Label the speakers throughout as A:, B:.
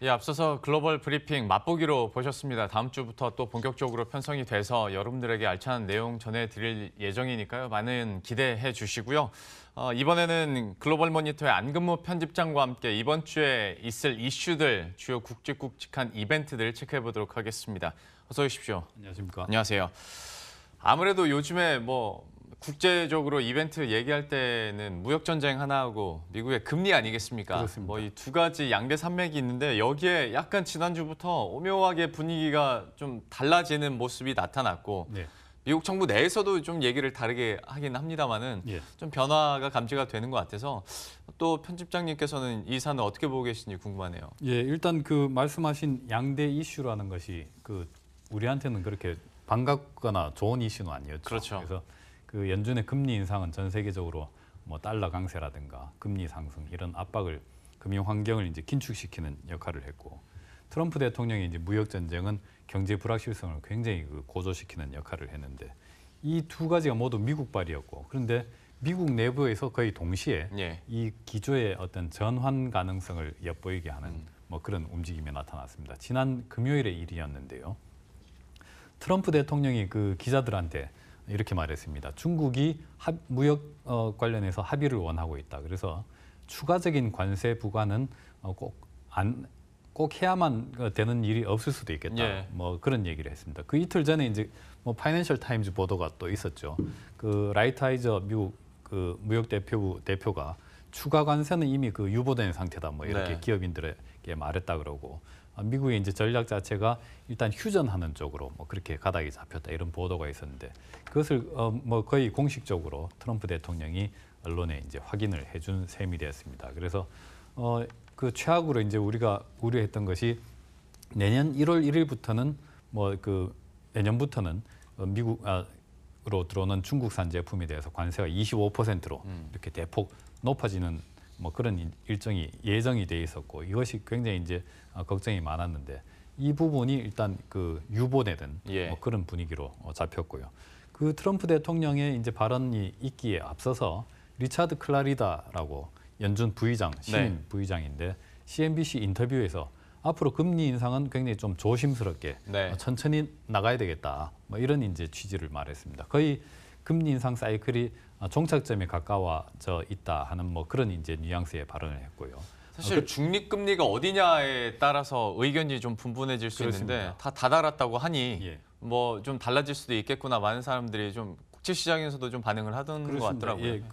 A: 예, 앞서서 글로벌 브리핑 맛보기로 보셨습니다. 다음 주부터 또 본격적으로 편성이 돼서 여러분들에게 알찬 내용 전해드릴 예정이니까요. 많은 기대해 주시고요. 이번에는 글로벌 모니터의 안근무 편집장과 함께 이번 주에 있을 이슈들, 주요 굵직굵직한 이벤트들 체크해 보도록 하겠습니다. 어서 오십시오.
B: 안녕하십니까.
A: 안녕하세요. 아무래도 요즘에 국제적으로 이벤트 얘기할 때는 무역 전쟁 하나하고 미국의 금리 아니겠습니까?
B: 그렇습니다.
A: 이 두 가지 양대 산맥이 있는데 여기에 약간 지난주부터 오묘하게 분위기가 좀 달라지는 모습이 나타났고
B: 네.
A: 미국 정부 내에서도 좀 얘기를 다르게 하긴 합니다만은
B: 예.
A: 좀 변화가 감지가 되는 것 같아서 또 편집장님께서는 이 사안을 어떻게 보고 계신지 궁금하네요.
B: 예, 일단 그 말씀하신 양대 이슈라는 것이 우리한테는 그렇게 반갑거나 좋은 이슈는 아니었죠.
A: 그렇죠.
B: 그래서 그 연준의 금리 인상은 전 세계적으로 달러 강세라든가 금리 상승 이런 압박을 금융 환경을 이제 긴축시키는 역할을 했고, 트럼프 대통령의 이제 무역 전쟁은 경제 불확실성을 굉장히 고조시키는 역할을 했는데, 이 두 가지가 모두 미국발이었고, 그런데 미국 내부에서 거의 동시에
A: 예.
B: 이 기조의 어떤 전환 가능성을 엿보이게 하는 그런 움직임이 나타났습니다. 지난 금요일의 일이었는데요. 트럼프 대통령이 그 기자들한테 이렇게 말했습니다. 중국이 무역 관련해서 합의를 원하고 있다. 그래서 추가적인 관세 부과는 꼭 해야만 되는 일이 없을 수도 있겠다.
A: 예.
B: 그런 얘기를 했습니다. 그 이틀 전에 이제 파이낸셜 타임즈 보도가 또 있었죠. 그 라이트하이저 미국 그 무역 대표가 추가 관세는 이미 유보된 상태다. 이렇게
A: 네.
B: 기업인들에게 말했다 그러고, 미국의 이제 전략 자체가 일단 휴전하는 쪽으로 그렇게 가닥이 잡혔다 이런 보도가 있었는데, 그것을 거의 공식적으로 트럼프 대통령이 언론에 이제 확인을 해준 셈이 되었습니다. 그래서 그 최악으로 이제 우리가 우려했던 것이 내년 1월 1일부터는 내년부터는 미국으로 들어오는 중국산 제품에 대해서 관세가 25%로 이렇게 대폭 높아지는 그런 일정이 예정이 돼 있었고, 이것이 굉장히 이제 걱정이 많았는데, 이 부분이 일단 유보되는
A: 예.
B: 그런 분위기로 잡혔고요. 그 트럼프 대통령의 이제 발언이 있기에 앞서서 리차드 클라리다라고 연준 부의장, 신임
A: 네.
B: 부의장인데, CNBC 인터뷰에서 앞으로 금리 인상은 굉장히 좀 조심스럽게
A: 네.
B: 천천히 나가야 되겠다. 이런 이제 취지를 말했습니다. 거의 금리 인상 사이클이 종착점에 가까워져 있다 하는 그런 이제 뉘앙스의 발언을 했고요.
A: 사실 중립금리가 어디냐에 따라서 의견이 좀 분분해질 수
B: 그렇습니다.
A: 있는데 다 다달았다고 하니
B: 예.
A: 좀 달라질 수도 있겠구나. 많은 사람들이 좀 국제 시장에서도 좀 반응을 하던 것 같더라고요.
B: 예,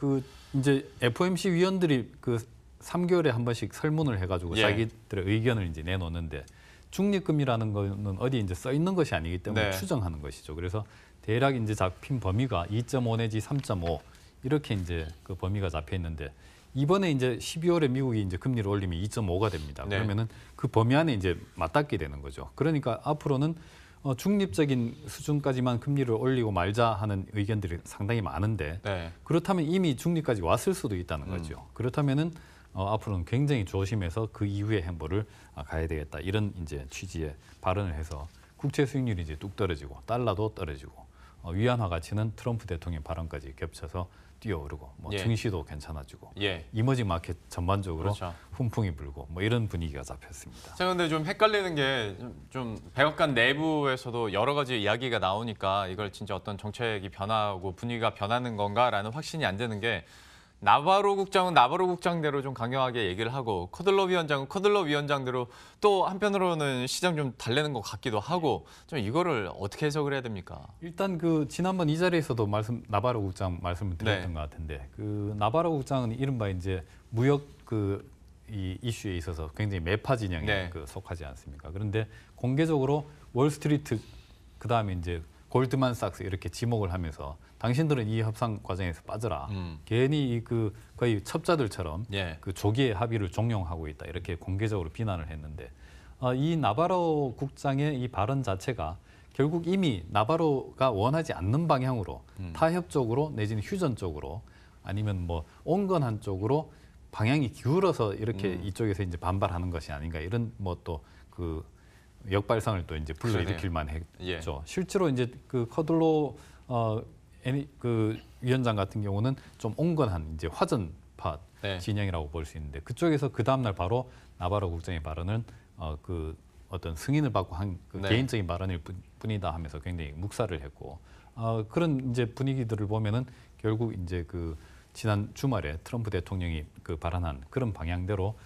B: 이제 FOMC 위원들이 3개월에 한 번씩 설문을 해가지고
A: 예.
B: 자기들의 의견을 이제 내놓는데, 중립금리라는 거는 어디 이제 써 있는 것이 아니기 때문에
A: 네.
B: 추정하는 것이죠. 그래서 대략 이제 잡힌 범위가 2.5 내지 3.5 이렇게 이제 그 범위가 잡혀 있는데, 이번에 이제 12월에 미국이 이제 금리를 올리면 2.5가 됩니다.
A: 네.
B: 그러면은 그 범위 안에 이제 맞닿게 되는 거죠. 그러니까 앞으로는 중립적인 수준까지만 금리를 올리고 말자 하는 의견들이 상당히 많은데,
A: 네.
B: 그렇다면 이미 중립까지 왔을 수도 있다는 거죠. 그렇다면은 앞으로는 굉장히 조심해서 그 이후의 행보를 가야 되겠다, 이런 이제 취지의 발언을 해서 국채 수익률이 이제 뚝 떨어지고 달러도 떨어지고 위안화 가치는 트럼프 대통령 발언까지 겹쳐서 뛰어오르고
A: 예.
B: 증시도 괜찮아지고
A: 예.
B: 이머징 마켓 전반적으로
A: 그렇죠.
B: 훈풍이 불고 이런 분위기가 잡혔습니다.
A: 제가 근데 좀 헷갈리는 게 좀 백악관 내부에서도 여러 가지 이야기가 나오니까 이걸 진짜 어떤 정책이 변화하고 분위기가 변하는 건가라는 확신이 안 드는 게, 나바로 국장은 나바로 국장대로 좀 강경하게 얘기를 하고, 커들러 위원장은 커들러 위원장대로 또 한편으로는 시장 좀 달래는 것 같기도 하고, 좀 이거를 어떻게 해석을 해야 됩니까?
B: 일단 지난번 이 자리에서도 나바로 국장 말씀을 드렸던
A: 네.
B: 것 같은데, 나바로 국장은 이른바 이제 무역 이 이슈에 있어서 굉장히 매파 진영에
A: 네.
B: 속하지 않습니까? 그런데 공개적으로 월스트리트, 그다음에 이제 골드만삭스 이렇게 지목을 하면서 당신들은 이 협상 과정에서 빠져라. 괜히 거의 첩자들처럼
A: 예.
B: 조기의 합의를 종용하고 있다, 이렇게 공개적으로 비난을 했는데, 이 나바로 국장의 이 발언 자체가 결국 이미 나바로가 원하지 않는 방향으로 타협 쪽으로 내지는 휴전 쪽으로 아니면 온건한 쪽으로 방향이 기울어서 이렇게 이쪽에서 이제 반발하는 것이 아닌가, 이런 또 역발상을 또 이제 불러일으킬 만했죠.
A: 예.
B: 실제로 이제 커들로 위원장 같은 경우는 좀 온건한 이제 화전파
A: 네.
B: 진영이라고 볼 수 있는데, 그쪽에서 그 다음 날 바로 나바로 국장의 발언은 그 어떤 승인을 받고 한 그
A: 네.
B: 개인적인 발언일 뿐이다 하면서 굉장히 묵살을 했고 그런 이제 분위기들을 보면은 결국 이제 그 지난 주말에 트럼프 대통령이 그 발언한 그런 방향대로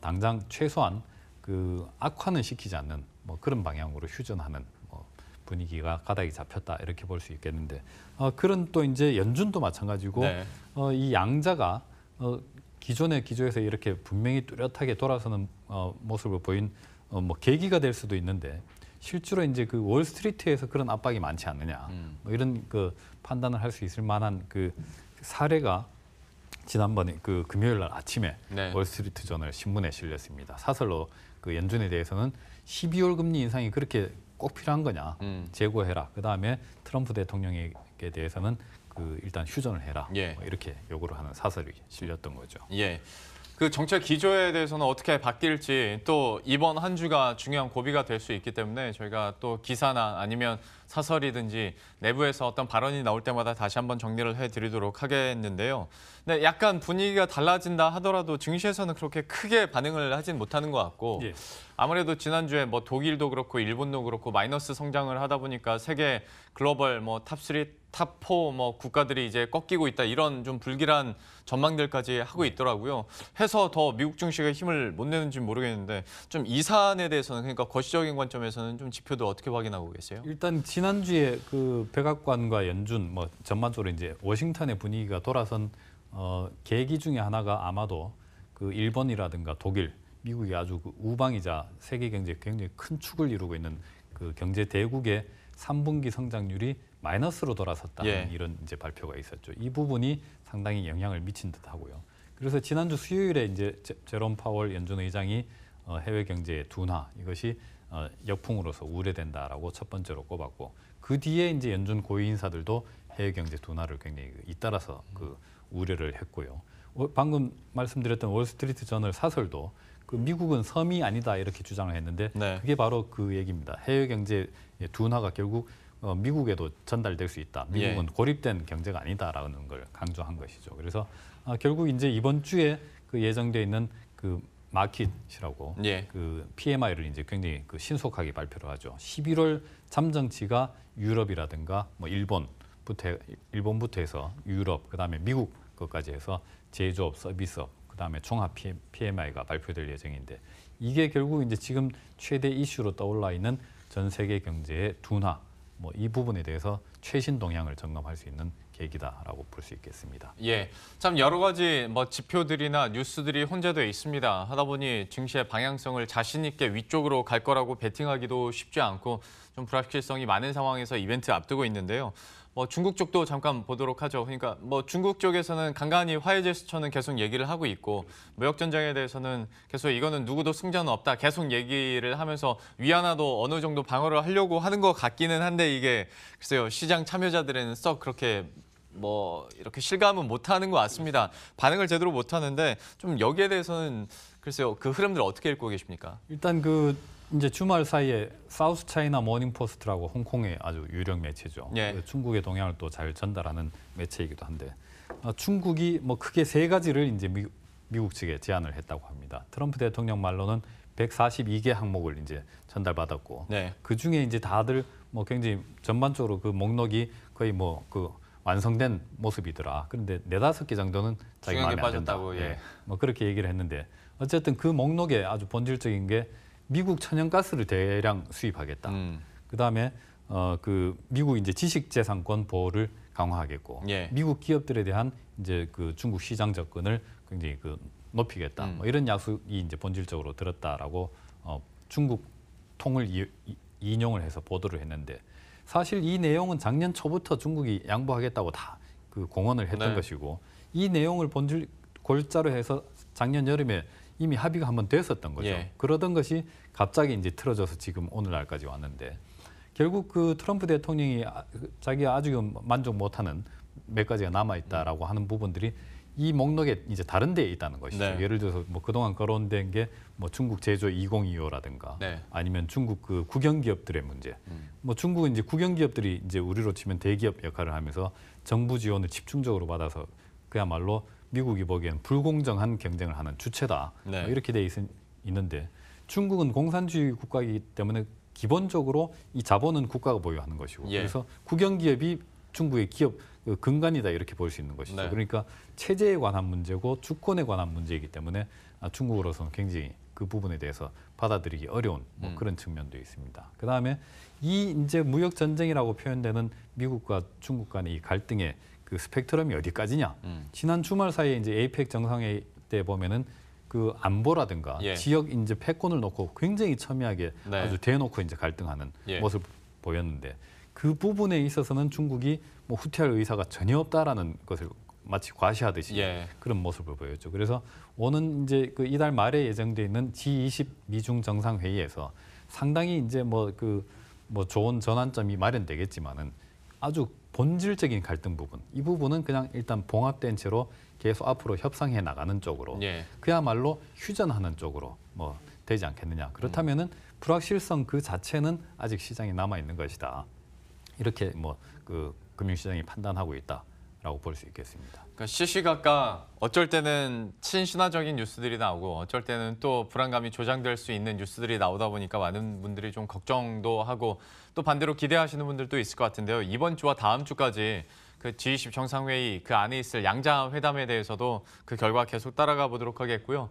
B: 당장 최소한 그 악화는 시키지 않는 뭐 그런 방향으로 휴전하는 뭐 분위기가 가닥이 잡혔다 이렇게 볼 수 있겠는데 그런 또 이제 연준도 마찬가지고
A: 네.
B: 이 양자가 기존의 기조에서 이렇게 분명히 뚜렷하게 돌아서는 모습을 보인 뭐 계기가 될 수도 있는데 실제로 이제 그 월스트리트에서 그런 압박이 많지 않느냐 뭐 이런 그 판단을 할 수 있을 만한 그 사례가 지난번에 그 금요일 날 아침에
A: 네.
B: 월스트리트 저널 신문에 실렸습니다. 사설로 그 연준에 대해서는 12월 금리 인상이 그렇게 꼭 필요한 거냐 재고해라. 그 다음에 트럼프 대통령에게 대해서는 그 일단 휴전을 해라.
A: 예.
B: 뭐 이렇게 요구를 하는 사설이 실렸던 거죠.
A: 예. 그 정책 기조에 대해서는 어떻게 바뀔지 또 이번 한 주가 중요한 고비가 될 수 있기 때문에 저희가 또 기사나 아니면 사설이든지 내부에서 어떤 발언이 나올 때마다 다시 한번 정리를 해드리도록 하겠는데요. 네, 약간 분위기가 달라진다 하더라도 증시에서는 그렇게 크게 반응을 하진 못하는 것 같고
B: 예.
A: 아무래도 지난주에 뭐 독일도 그렇고 일본도 그렇고 마이너스 성장을 하다 보니까 세계 글로벌 뭐 탑3, 탑4 뭐 국가들이 이제 꺾이고 있다 이런 좀 불길한 전망들까지 하고 있더라고요. 해서 더 미국 증시가 힘을 못 내는지 모르겠는데 좀 이 사안에 대해서는 그러니까 거시적인 관점에서는 좀 지표도 어떻게 확인하고 계세요?
B: 일단 지난주에 그 백악관과 연준 뭐 전반적으로 이제 워싱턴의 분위기가 돌아선 계기 중에 하나가 아마도 그 일본이라든가 독일, 미국이 아주 그 우방이자 세계 경제에 굉장히 큰 축을 이루고 있는 그 경제 대국의 3분기 성장률이 마이너스로 돌아섰다는
A: 예.
B: 이런 이제 발표가 있었죠. 이 부분이 상당히 영향을 미친 듯하고요. 그래서 지난주 수요일에 이제 제롬 파월 연준 의장이 해외 경제의 둔화 이것이 역풍으로서 우려된다라고 첫 번째로 꼽았고 그 뒤에 이제 연준 고위 인사들도 해외 경제 둔화를 굉장히 잇따라서 그 우려를 했고요. 방금 말씀드렸던 월스트리트 저널 사설도 그 미국은 섬이 아니다 이렇게 주장을 했는데
A: 네.
B: 그게 바로 그 얘기입니다. 해외 경제 둔화가 결국 미국에도 전달될 수 있다. 미국은
A: 예.
B: 고립된 경제가 아니다라는 걸 강조한 것이죠. 그래서 결국 이제 이번 주에 그 예정돼 있는 그 마켓이라고
A: 예.
B: 그 PMI를 이제 굉장히 그 신속하게 발표를 하죠. 11월 잠정치가 유럽이라든가 뭐 일본부터 해서 유럽 그다음에 미국 것까지 해서 제조업, 서비스업 그다음에 종합 PMI가 발표될 예정인데 이게 결국 이제 지금 최대 이슈로 떠올라 있는 전 세계 경제의 둔화 뭐 이 부분에 대해서 최신 동향을 점검할 수 있는 계기다라고 볼 수 있겠습니다.
A: 예, 참 여러 가지 뭐 지표들이나 뉴스들이 혼재되어 있습니다. 하다 보니 증시의 방향성을 자신 있게 위쪽으로 갈 거라고 베팅하기도 쉽지 않고 좀 불확실성이 많은 상황에서 이벤트 앞두고 있는데요. 뭐 중국 쪽도 잠깐 보도록 하죠. 그러니까 뭐 중국 쪽에서는 간간히 화해 제스처는 계속 얘기를 하고 있고 무역 전쟁에 대해서는 계속 이거는 누구도 승자는 없다 계속 얘기를 하면서 위안화도 어느 정도 방어를 하려고 하는 것 같기는 한데 이게 글쎄요 시장 참여자들에는 썩 그렇게 뭐 이렇게 실감은 못하는 것 같습니다. 반응을 제대로 못하는데 좀 여기에 대해서는 글쎄요 그 흐름들 어떻게 읽고 계십니까?
B: 일단 그 이제 주말 사이에 사우스 차이나 모닝 포스트라고 홍콩의 아주 유력 매체죠.
A: 예.
B: 그 중국의 동향을 또 잘 전달하는 매체이기도 한데 중국이 뭐 크게 세 가지를 이제 미국 측에 제안을 했다고 합니다. 트럼프 대통령 말로는 142개 항목을 이제 전달받았고
A: 네.
B: 그 중에 이제 다들 뭐 굉장히 전반적으로 그 목록이 거의 뭐 그 완성된 모습이더라. 그런데 4-5개 정도는 자기
A: 중요한
B: 마음에
A: 게
B: 안 든다.
A: 빠졌다고, 예.
B: 뭐 그렇게 얘기를 했는데 어쨌든 그 목록에 아주 본질적인 게 미국 천연가스를 대량 수입하겠다. 그다음에 그 미국 이제 지식재산권 보호를 강화하겠고
A: 예.
B: 미국 기업들에 대한 이제 그 중국 시장 접근을 굉장히 그 높이겠다. 뭐 이런 약속이 이제 본질적으로 들었다라고 중국 통을 인용을 해서 보도를 했는데 사실 이 내용은 작년 초부터 중국이 양보하겠다고 다 그 공언을 했던
A: 네.
B: 것이고 이 내용을 본질 골자로 해서 작년 여름에 이미 합의가 한번 됐었던 거죠.
A: 예.
B: 그러던 것이 갑자기 이제 틀어져서 지금 오늘날까지 왔는데 결국 그 트럼프 대통령이 자기가 아주 만족 못하는 몇 가지가 남아 있다라고 하는 부분들이 이 목록에 이제 다른 데에 있다는 것이죠.
A: 네.
B: 예를 들어서 뭐 그동안 거론된 게 뭐 중국 제조 2025라든가
A: 네.
B: 아니면 중국 그 국영 기업들의 문제. 뭐 중국은 이제 국영 기업들이 이제 우리로 치면 대기업 역할을 하면서 정부 지원을 집중적으로 받아서 그야말로 미국이 보기엔 불공정한 경쟁을 하는 주체다.
A: 네.
B: 뭐 이렇게 돼 있는데 중국은 공산주의 국가이기 때문에 기본적으로 이 자본은 국가가 보유하는 것이고
A: 예.
B: 그래서 국영기업이 중국의 기업 근간이다 이렇게 볼 수 있는 것이죠.
A: 네.
B: 그러니까 체제에 관한 문제고 주권에 관한 문제이기 때문에 중국으로서는 굉장히 그 부분에 대해서 받아들이기 어려운 뭐 그런 측면도 있습니다. 그다음에 이 이제 무역 전쟁이라고 표현되는 미국과 중국 간의 이 갈등의 그 스펙트럼이 어디까지냐? 지난 주말 사이에 이제 에이펙 정상회의 때 보면은 그 안보라든가
A: 예.
B: 지역 이제 패권을 놓고 굉장히 첨예하게
A: 네.
B: 아주 대놓고 이제 갈등하는
A: 예.
B: 모습을 보였는데 그 부분에 있어서는 중국이 뭐 후퇴할 의사가 전혀 없다라는 것을 마치 과시하듯이
A: 예.
B: 그런 모습을 보였죠. 그래서 오는 이제 그 이달 말에 예정돼 있는 G20 미중 정상회의에서 상당히 이제 뭐 좋은 전환점이 마련되겠지만은 아주 본질적인 갈등 부분 이 부분은 그냥 일단 봉합된 채로 계속 앞으로 협상해 나가는 쪽으로
A: 예.
B: 그야말로 휴전하는 쪽으로 뭐 되지 않겠느냐. 그렇다면은 불확실성 그 자체는 아직 시장에 남아 있는 것이다. 이렇게 뭐 그 금융시장이 판단하고 있다라고 볼 수 있겠습니다.
A: 그러니까 시시각각 어쩔 때는 친신화적인 뉴스들이 나오고 어쩔 때는 또 불안감이 조장될 수 있는 뉴스들이 나오다 보니까 많은 분들이 좀 걱정도 하고 또 반대로 기대하시는 분들도 있을 것 같은데요. 이번 주와 다음 주까지 그 G20 정상회의 그 안에 있을 양자 회담에 대해서도 그 결과 계속 따라가 보도록 하겠고요.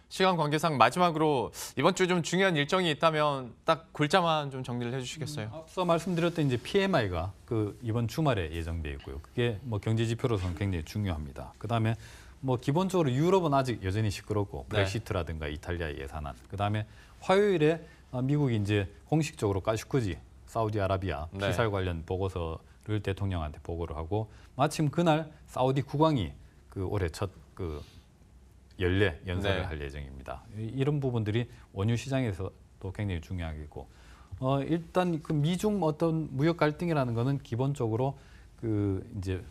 A: 시간 관계상 마지막으로 이번 주 좀 중요한 일정이 있다면 딱 글자만 좀 정리를 해주시겠어요?
B: 앞서 말씀드렸던 이제 PMI가 그 이번 주말에 예정돼 있고요. 그게 뭐 경제 지표로서는 굉장히 중요합니다. 그다음에 뭐 기본적으로 유럽은 아직 여전히 시끄럽고
A: 네.
B: 브렉시트라든가 이탈리아 예산안. 그다음에 화요일에 미국이 이제 공식적으로 카슈쿠지 사우디아라비아
A: 네.
B: 피살 관련 보고서를 대통령한테 보고를 하고 마침 그날 사우디 국왕이 그 올해 첫 그 연례 연설을
A: 네.
B: 할 예정입니다. 이런 부분들이 원유 시장에서도 굉장히 중요하겠고 일단 그 미중 어떤 무역 갈등이라는 거는 기본적으로 그 이제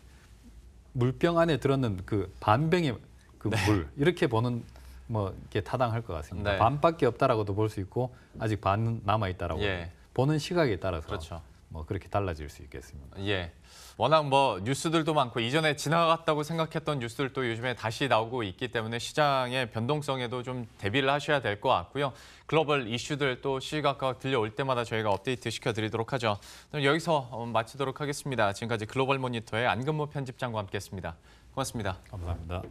B: 물병 안에 들었는 그 반병의 그 물 이렇게 보는 뭐 이게 타당할 것 같습니다.
A: 네.
B: 반밖에 없다라고도 볼 수 있고 아직 반은 남아 있다라고
A: 예.
B: 보는 시각에 따라서
A: 그렇죠.
B: 뭐 그렇게 달라질 수 있겠습니다.
A: 예. 워낙 뭐 뉴스들도 많고 이전에 지나갔다고 생각했던 뉴스들도 요즘에 다시 나오고 있기 때문에 시장의 변동성에도 좀 대비를 하셔야 될 것 같고요. 글로벌 이슈들 또 시각각 들려올 때마다 저희가 업데이트 시켜드리도록 하죠. 그럼 여기서 마치도록 하겠습니다. 지금까지 글로벌 모니터의 안근모 편집장과 함께했습니다. 고맙습니다.
B: 감사합니다.